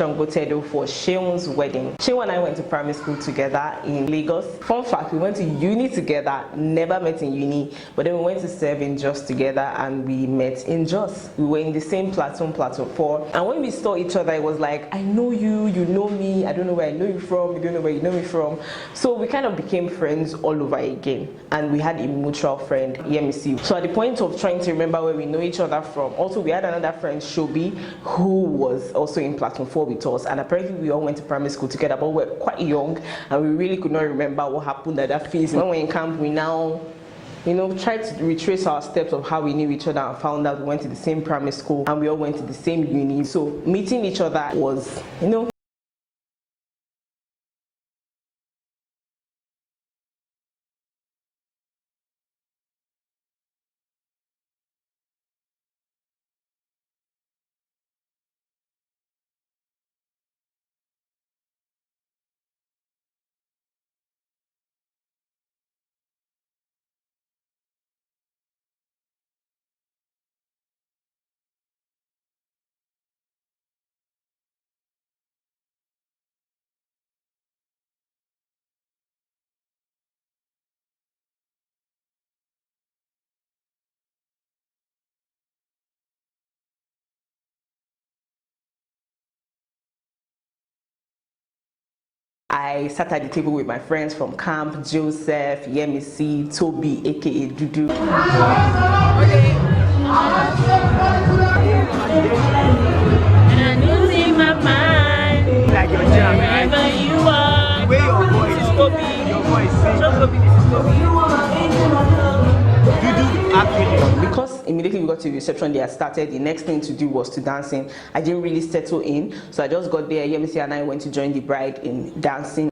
Sangotedo for Seun's wedding. Seun and I went to primary school together in Lagos. Fun fact, we went to uni together, never met in uni, but then we went to serve in Jos together and we met in Jos. We were in the same platoon 4, and when we saw each other, it was like, I know you, you know me, I don't know where I know you from, you don't know where you know me from. So we kind of became friends all over again, and we had a mutual friend, Yemisi. So at the point of trying to remember where we know each other from, also we had another friend, Shobi, who was also in platoon 4 with us, and apparently we all went to primary school together, but we were quite young and we really could not remember what happened at that phase. When we were in camp, we now, tried to retrace our steps of how we knew each other and found out we went to the same primary school and we all went to the same uni. So meeting each other was, I sat at the table with my friends from camp, Joseph, Yemisi, Toby, aka Dudu. And you see my mind, like your jam, wherever you are. Where your voice is Toby. Your voice. Show Toby, this is Toby. Dudu actually. Because immediately we got to the reception, they had started. The next thing to do was to dancing. I didn't really settle in, so I just got there. Yemisi and I went to join the bride in dancing.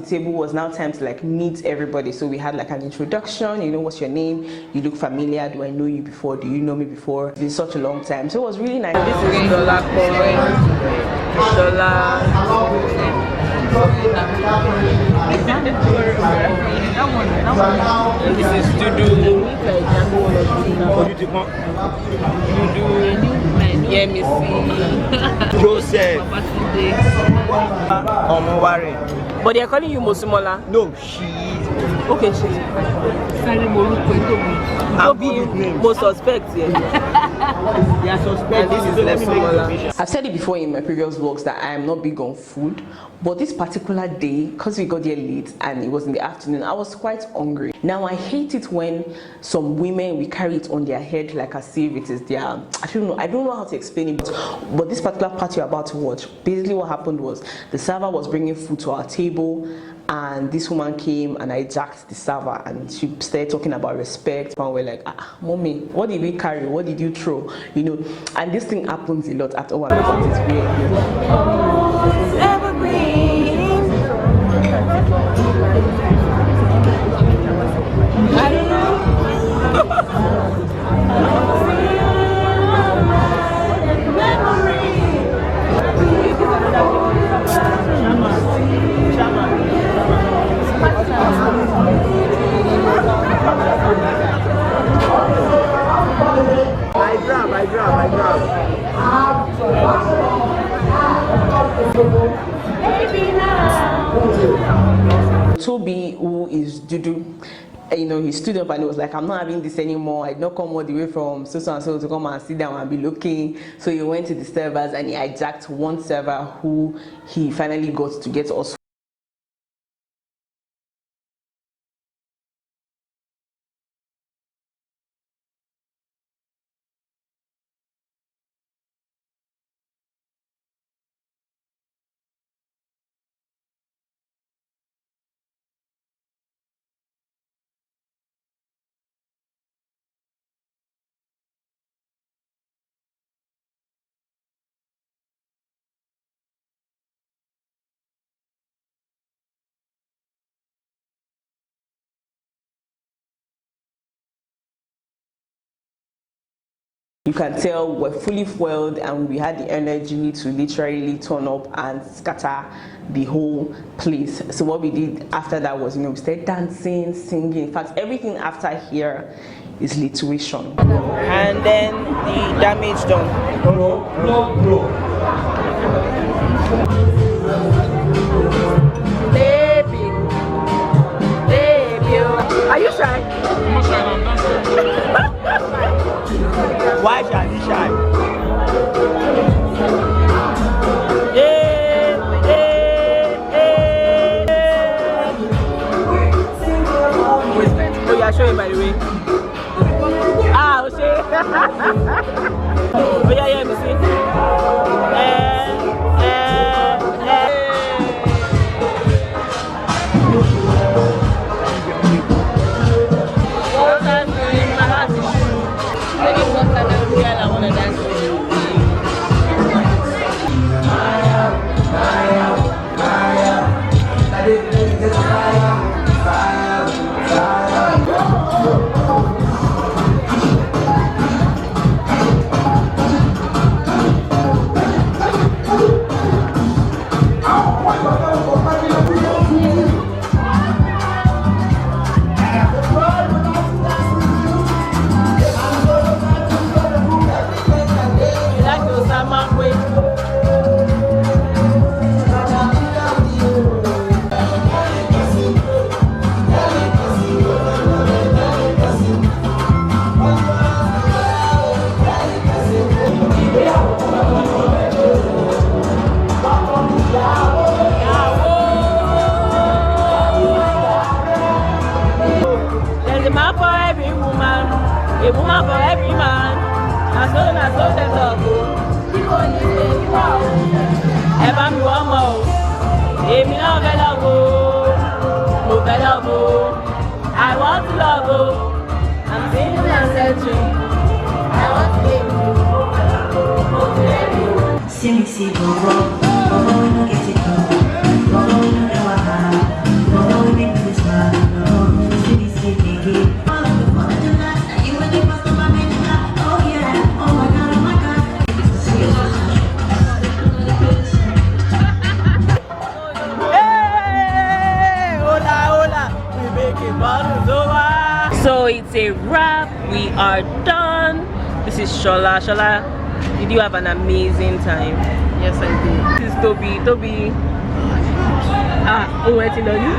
Table was now time to meet everybody, so we had an introduction. What's your name? You look familiar. Do I know you before? Do you know me before? It's been such a long time, so it was really nice. This is Dola This is Dudu. Yemisi. Joseph. But they are calling you Mosumola? No, she is. Okay, she is. I'm good with names. Most suspect here. They are suspect. And this is Mosumola. I've said it before in my previous vlogs that I am not big on food, but this particular day, because we got there late and it was in the afternoon, I was quite hungry. Now I hate it when some women, we carry it on their head like as if it is their, I don't know how to explain it, but this particular part you're about to watch, basically what happened was the server was bringing food to our table, and this woman came and I jacked the server and she started talking about respect, and we're like, mommy, what did we carry? What did you throw? And this thing happens a lot at Owambe. It's weird. Evergreen. I don't know. I grab. Toby, who is Dudu, you know, he stood up and he was like, I'm not having this anymore. I did not come all the way from so and so to come and sit down and be looking. So he went to the servers and he hijacked one server who he finally got to get us. You can tell we're fully fueled and we had the energy to literally turn up and scatter the whole place. So what we did after that was, you know, we started dancing, singing. In fact, everything after here is lituation. And then the damage done. Baby, are you shy? I'm not shy, I'm dancing. Why shall he shy? Oh yeah, show him by the way. Ah, Oshe. Oh yeah, let me see. A woman for every man. As long as all them love. Ever me one more. If me not fell love, no fell love. I want to love. I'm feeling and searching. I want to live. See me see go wrong. Go no get it wrong. Go no never have. Go make me smile. See me see me give. So it's a wrap. We are done. This is Shola. Shola, did you have an amazing time? Yes, I did. This is Toby. Toby. Where to learn you?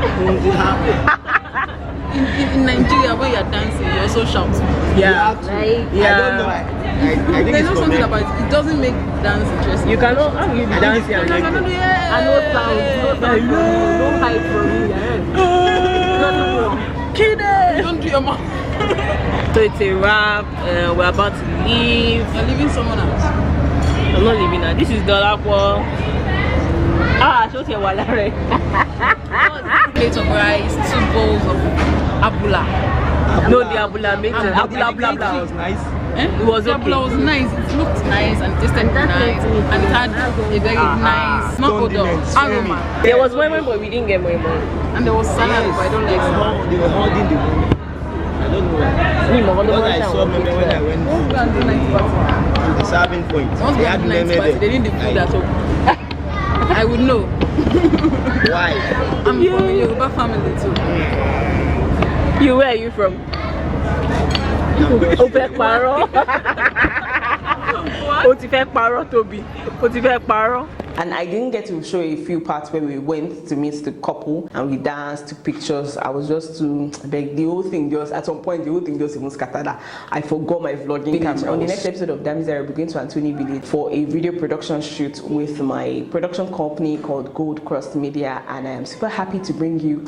In Nigeria, when you're dancing, you also shout. Yeah. I don't know. I think There's it's no something correct. about it. It doesn't make dance interesting. You cannot. How you be dancing? it's And connected. no sound. No hype from me. Don't do your mouth. So it's a wrap. We're about to leave. You're leaving someone else. I'm not leaving now. This is Dolapo. Show you what I Plate of rice, 2 bowls of abula. No, the abula makes it. Abula Abula was nice. It was The okay. abula was nice. It looked nice and it tasted nice. And it had a very nice, not odor, Condiments. aroma. There was one, but we didn't get one. And there was salad, but I don't like salad. They were holding the money. I don't know why. Because I saw maybe when I went Don't go and do nice party. to the serving point. Once They we had had nice meme party, there. they didn't food at all. I would know. Why? I'm from a Yoruba family too. You, where are you from? O fẹ́ parọ́. O ti fẹ́ parọ́, Toby. O ti fẹ́ parọ́. And I didn't get to show a few parts where we went to meet the couple and we danced, took pictures. I was just too big. The whole thing just, at some point, the whole thing just even scattered. I forgot my vlogging camera. On the next episode of Damiesdiary, we're going to Anthony Village for a video production shoot with my production company called Gold Cross Media, and I am super happy to bring you